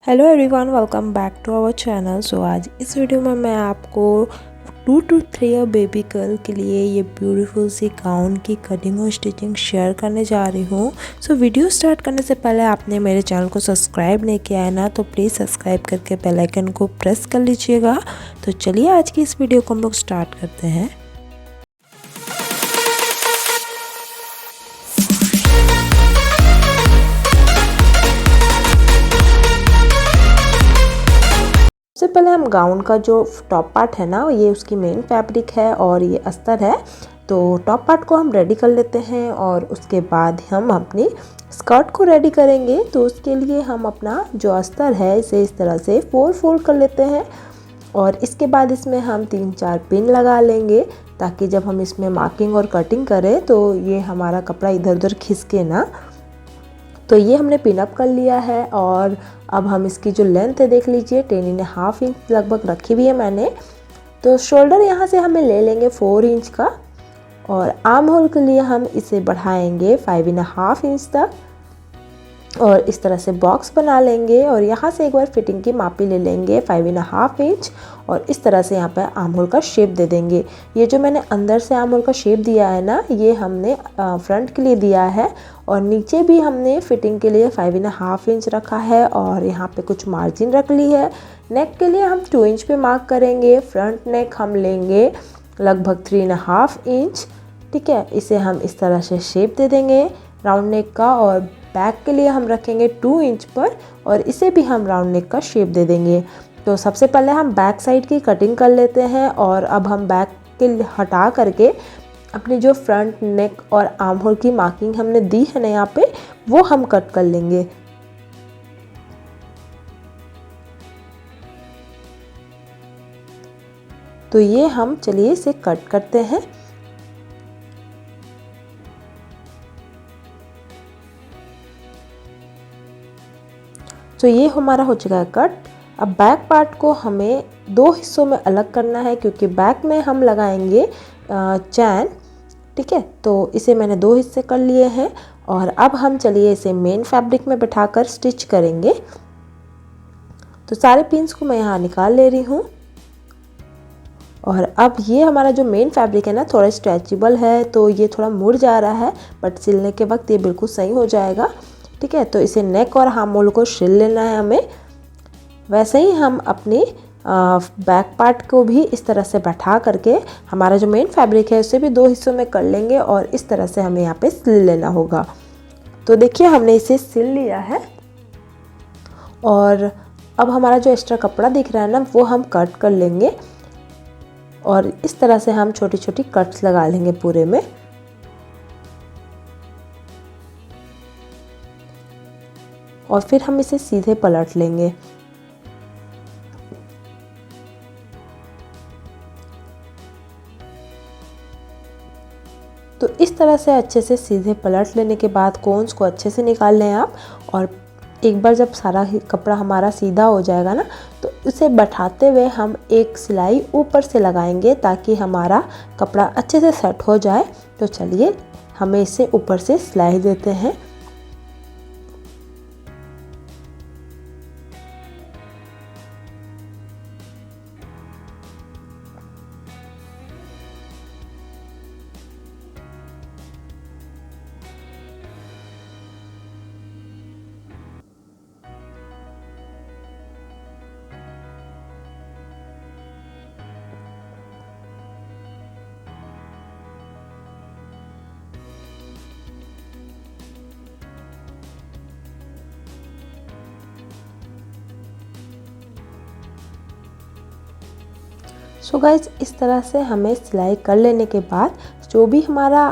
Hello everyone, welcome back to our channel. So आज इस video में मैं आपको 2 to 3 ईयर बेबी गर्ल के लिए ये ब्यूटीफुल सी गाउन की कटिंग और स्टिचिंग शेयर करने जा रही हूँ। सो वीडियो स्टार्ट करने से पहले आपने मेरे चैनल को सब्सक्राइब नहीं किया है ना, तो प्लीज़ सब्सक्राइब करके बेल आइकन को प्रेस कर लीजिएगा। तो चलिए आज की इस वीडियो को हम लोग स्टार्ट करते हैं। सबसे पहले हम गाउन का जो टॉप पार्ट है ना, ये उसकी मेन फैब्रिक है और ये अस्तर है। तो टॉप पार्ट को हम रेडी कर लेते हैं और उसके बाद हम अपनी स्कर्ट को रेडी करेंगे। तो उसके लिए हम अपना जो अस्तर है इसे इस तरह से 4 फोल्ड कर लेते हैं और इसके बाद इसमें हम 3-4 पिन लगा लेंगे, ताकि जब हम इसमें मार्किंग और कटिंग करें तो ये हमारा कपड़ा इधर उधर खिसके ना। तो ये हमने पिन अप कर लिया है और अब हम इसकी जो लेंथ है देख लीजिए, 10.5 इंच लगभग रखी हुई है मैंने। तो शोल्डर यहाँ से हमें ले लेंगे 4 इंच का और आर्म होल के लिए हम इसे बढ़ाएंगे 5.5 इंच तक और इस तरह से बॉक्स बना लेंगे और यहाँ से एक बार फिटिंग की मापी ले लेंगे 5.5 इंच और इस तरह से यहाँ पर आर्म होल का शेप दे देंगे। ये जो मैंने अंदर से आर्म होल का शेप दिया है ना, ये हमने फ्रंट के लिए दिया है और नीचे भी हमने फिटिंग के लिए 5.5 इंच रखा है और यहाँ पे कुछ मार्जिन रख ली है। नेक के लिए हम 2 इंच पे मार्क करेंगे। फ्रंट नेक हम लेंगे लगभग 3.5 इंच। ठीक है, इसे हम इस तरह से शेप दे देंगे राउंड नेक का और बैक के लिए हम रखेंगे 2 इंच पर और इसे भी हम राउंड नेक का शेप दे देंगे। तो सबसे पहले हम बैक साइड की कटिंग कर लेते हैं और अब हम बैक के हटा करके अपनी जो फ्रंट नेक और आर्म होल की मार्किंग हमने दी है ना यहाँ पे, वो हम कट कर लेंगे। तो ये हम चलिए इसे कट करते हैं। तो ये हमारा हो चुका है कट। अब बैक पार्ट को हमें 2 हिस्सों में अलग करना है, क्योंकि बैक में हम लगाएंगे चैन। ठीक है, तो इसे मैंने 2 हिस्से कर लिए हैं और अब हम चलिए इसे मेन फैब्रिक में बिठाकर स्टिच करेंगे। तो सारे पिन्स को मैं यहाँ निकाल ले रही हूँ और अब ये हमारा जो मेन फैब्रिक है ना, थोड़ा स्ट्रेचेबल है, तो ये थोड़ा मुड़ जा रहा है, बट सिलने के वक्त ये बिल्कुल सही हो जाएगा। ठीक है, तो इसे नेक और आर्म होल को सिल लेना है हमें। वैसे ही हम अपनी बैक पार्ट को भी इस तरह से बैठा करके हमारा जो मेन फैब्रिक है उसे भी 2 हिस्सों में कर लेंगे और इस तरह से हमें यहाँ पे सिल लेना होगा। तो देखिए हमने इसे सिल लिया है और अब हमारा जो एक्स्ट्रा कपड़ा दिख रहा है ना, वो हम कट कर लेंगे और इस तरह से हम छोटी छोटी कट्स लगा लेंगे पूरे में। और फिर हम इसे सीधे पलट लेंगे। तो इस तरह से अच्छे से सीधे पलट लेने के बाद कोन्स को अच्छे से निकाल लें आप। और एक बार जब सारा कपड़ा हमारा सीधा हो जाएगा ना, तो इसे बैठाते हुए हम एक सिलाई ऊपर से लगाएंगे, ताकि हमारा कपड़ा अच्छे से सेट हो जाए। तो चलिए हमें इसे ऊपर से सिलाई देते हैं। सो गाइज, इस तरह से हमें सिलाई कर लेने के बाद जो भी हमारा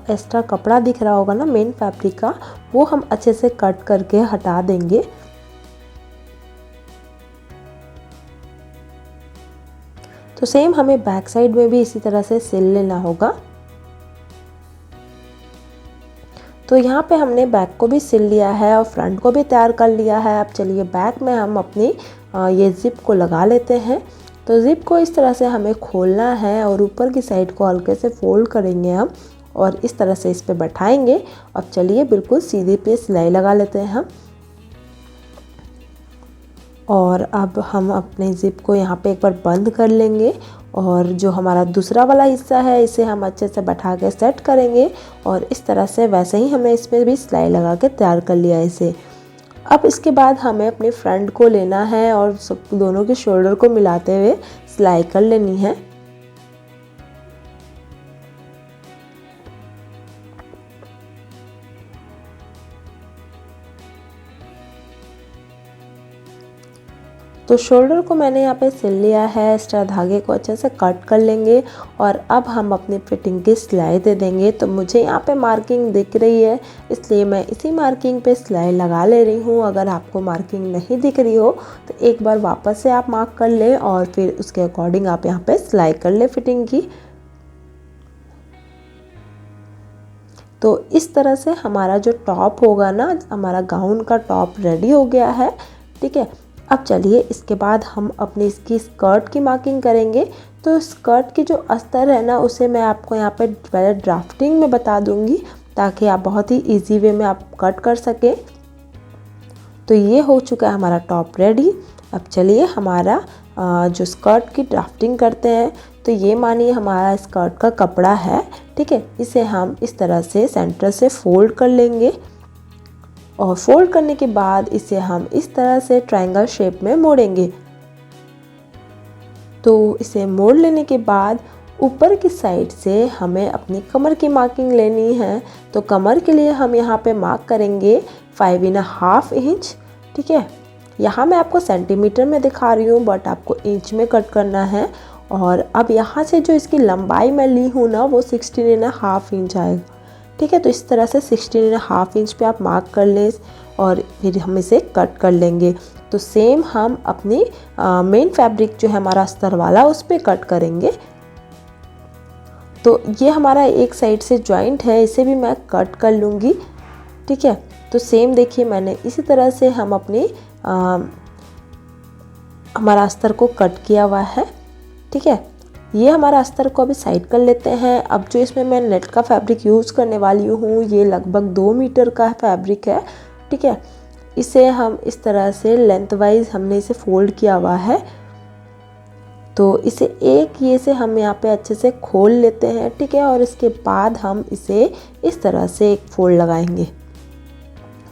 एक्स्ट्रा कपड़ा दिख रहा होगा ना मेन फैब्रिक का, वो हम अच्छे से कट करके हटा देंगे। तो सेम हमें बैक साइड में भी इसी तरह से सिल लेना होगा। तो यहाँ पे हमने बैक को भी सिल लिया है और फ्रंट को भी तैयार कर लिया है। अब चलिए बैक में हम अपनी ये जिप को लगा लेते हैं। तो जिप को इस तरह से हमें खोलना है और ऊपर की साइड को हल्के से फोल्ड करेंगे हम और इस तरह से इस पे बैठाएंगे। अब चलिए बिल्कुल सीधे पे सिलाई लगा लेते हैं हम। और अब हम अपने ज़िप को यहाँ पे एक बार बंद कर लेंगे और जो हमारा दूसरा वाला हिस्सा है इसे हम अच्छे से बैठा के सेट करेंगे। और इस तरह से वैसे ही हमने इसमें भी सिलाई लगा के तैयार कर लिया इसे। अब इसके बाद हमें अपने फ्रंट को लेना है और सब दोनों के शोल्डर को मिलाते हुए सिलाई कर लेनी है। तो शोल्डर को मैंने यहाँ पे सिल लिया है। एक्स्ट्रा धागे को अच्छे से कट कर लेंगे और अब हम अपनी फिटिंग की सिलाई दे देंगे। तो मुझे यहाँ पे मार्किंग दिख रही है, इसलिए मैं इसी मार्किंग पे सिलाई लगा ले रही हूँ। अगर आपको मार्किंग नहीं दिख रही हो तो एक बार वापस से आप मार्क कर लें और फिर उसके अकॉर्डिंग आप यहाँ पे सिलाई कर ले फिटिंग की। तो इस तरह से हमारा जो टॉप होगा ना, हमारा गाउन का टॉप रेडी हो गया है। ठीक है, अब चलिए इसके बाद हम अपनी इसकी स्कर्ट की मार्किंग करेंगे। तो स्कर्ट की जो अस्तर है ना, उसे मैं आपको यहाँ पे पहले ड्राफ्टिंग में बता दूंगी ताकि आप बहुत ही इजी वे में आप कट कर सकें। तो ये हो चुका है हमारा टॉप रेडी। अब चलिए हमारा जो स्कर्ट की ड्राफ्टिंग करते हैं। तो ये मानिए हमारा स्कर्ट का कपड़ा है। ठीक है, इसे हम इस तरह से सेंटर से फोल्ड कर लेंगे और फोल्ड करने के बाद इसे हम इस तरह से ट्रायंगल शेप में मोड़ेंगे। तो इसे मोड़ लेने के बाद ऊपर की साइड से हमें अपनी कमर की मार्किंग लेनी है। तो कमर के लिए हम यहाँ पे मार्क करेंगे 5.5 इंच। ठीक है, यहाँ मैं आपको सेंटीमीटर में दिखा रही हूँ बट आपको इंच में कट करना है। और अब यहाँ से जो इसकी लंबाई मैं ली हूँ ना, वो 16.5 इंच आएगा। ठीक है, तो इस तरह से 16.5 इंच पे आप मार्क कर लें और फिर हम इसे कट कर लेंगे। तो सेम हम अपनी मेन फैब्रिक जो है हमारा अस्तर वाला, उस पर कट करेंगे। तो ये हमारा एक साइड से जॉइंट है, इसे भी मैं कट कर लूँगी। ठीक है, तो सेम देखिए मैंने इसी तरह से हम अपनी हमारा अस्तर को कट किया हुआ है। ठीक है, ये हमारा अस्तर को अभी साइड कर लेते हैं। अब जो इसमें मैं नेट का फैब्रिक यूज़ करने वाली हूँ, ये लगभग 2 मीटर का फैब्रिक है। ठीक है, इसे हम इस तरह से लेंथ वाइज हमने इसे फोल्ड किया हुआ है। तो इसे एक ये से हम यहाँ पे अच्छे से खोल लेते हैं। ठीक है, और इसके बाद हम इसे इस तरह से एक फोल्ड लगाएंगे।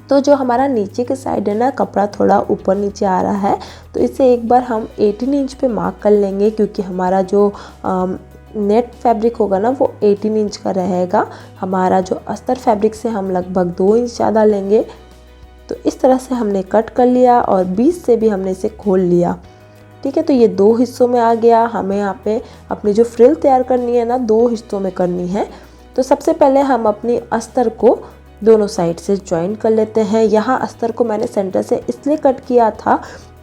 तो जो हमारा नीचे के साइड है ना, कपड़ा थोड़ा ऊपर नीचे आ रहा है, तो इसे एक बार हम 18 इंच पे मार्क कर लेंगे क्योंकि हमारा जो नेट फैब्रिक होगा ना, वो 18 इंच का रहेगा। हमारा जो अस्तर फैब्रिक से हम लगभग 2 इंच ज़्यादा लेंगे। तो इस तरह से हमने कट कर लिया और बीच से भी हमने इसे खोल लिया। ठीक है, तो ये 2 हिस्सों में आ गया। हमें यहाँ पे अपनी जो फ्रिल तैयार करनी है ना, 2 हिस्सों में करनी है। तो सबसे पहले हम अपनी अस्तर को दोनों साइड से ज्वाइन कर लेते हैं। यहाँ अस्तर को मैंने सेंटर से इसलिए कट किया था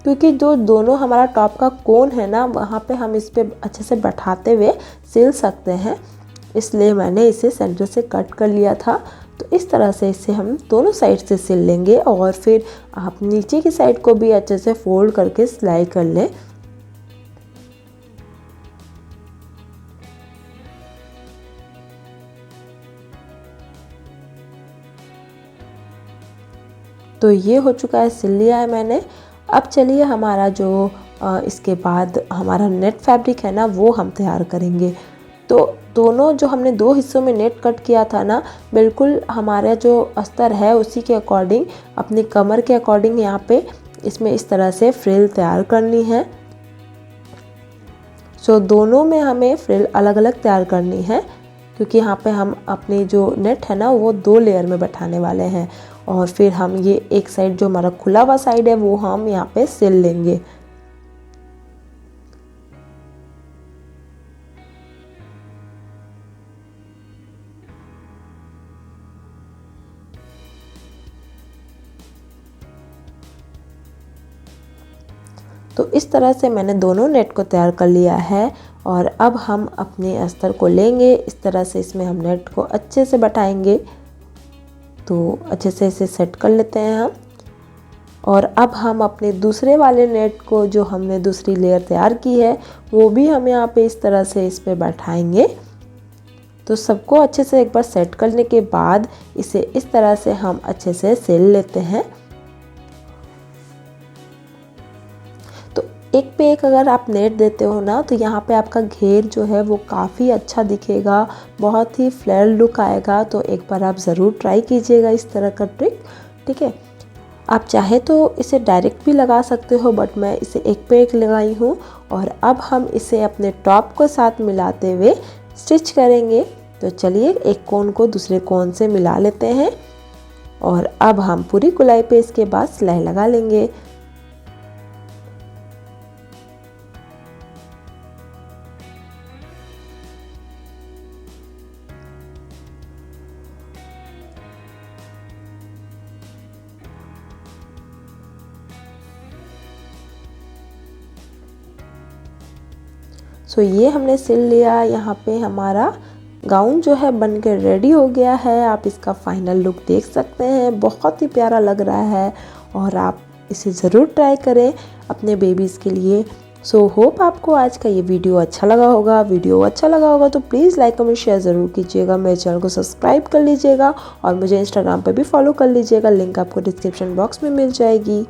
क्योंकि जो दोनों हमारा टॉप का कोन है ना, वहाँ पे हम इस पे अच्छे से बैठाते हुए सिल सकते हैं, इसलिए मैंने इसे सेंटर से कट कर लिया था। तो इस तरह से इसे हम दोनों साइड से सिल लेंगे और फिर आप नीचे की साइड को भी अच्छे से फोल्ड करके सिलाई कर लें। तो ये हो चुका है, सिल लिया है मैंने। अब चलिए हमारा जो इसके बाद हमारा नेट फैब्रिक है ना, वो हम तैयार करेंगे। तो दोनों जो हमने 2 हिस्सों में नेट कट किया था ना, बिल्कुल हमारा जो अस्तर है उसी के अकॉर्डिंग, अपनी कमर के अकॉर्डिंग यहाँ पे इसमें इस तरह से फ्रिल तैयार करनी है। सो दोनों में हमें फ्रिल अलग अलग तैयार करनी है क्योंकि यहाँ पे हम अपनी जो नेट है ना, वो 2 लेयर में बैठाने वाले हैं। और फिर हम ये एक साइड जो हमारा खुला हुआ साइड है, वो हम यहाँ पे सिल लेंगे। तो इस तरह से मैंने दोनों नेट को तैयार कर लिया है। और अब हम अपने अस्तर को लेंगे, इस तरह से इसमें हम नेट को अच्छे से बैठाएंगे। तो अच्छे से इसे सेट कर लेते हैं हम। और अब हम अपने दूसरे वाले नेट को, जो हमने दूसरी लेयर तैयार की है, वो भी हम यहाँ पे इस तरह से इस पे बैठाएंगे। तो सबको अच्छे से एक बार सेट करने के बाद इसे इस तरह से हम अच्छे से सिल लेते हैं। तो एक पे एक अगर आप नेट देते हो ना तो यहाँ पे आपका घेर जो है वो काफ़ी अच्छा दिखेगा, बहुत ही फ्लेयर लुक आएगा। तो एक बार आप ज़रूर ट्राई कीजिएगा इस तरह का ट्रिक, ठीक है। आप चाहे तो इसे डायरेक्ट भी लगा सकते हो, बट मैं इसे एक पे एक लगाई हूँ। और अब हम इसे अपने टॉप को साथ मिलाते हुए स्टिच करेंगे। तो चलिए एक कोन को दूसरे कोन से मिला लेते हैं और अब हम पूरी गोलाई पे इसके बाद सिलाई लगा लेंगे। सो ये हमने सिल लिया। यहाँ पे हमारा गाउन जो है बनकर रेडी हो गया है। आप इसका फाइनल लुक देख सकते हैं, बहुत ही प्यारा लग रहा है और आप इसे ज़रूर ट्राई करें अपने बेबीज़ के लिए। सो होप आपको आज का ये वीडियो अच्छा लगा होगा। वीडियो अच्छा लगा होगा तो प्लीज़ लाइक कमेंट शेयर ज़रूर कीजिएगा। मेरे चैनल को सब्सक्राइब कर लीजिएगा और मुझे इंस्टाग्राम पर भी फॉलो कर लीजिएगा। लिंक आपको डिस्क्रिप्शन बॉक्स में मिल जाएगी।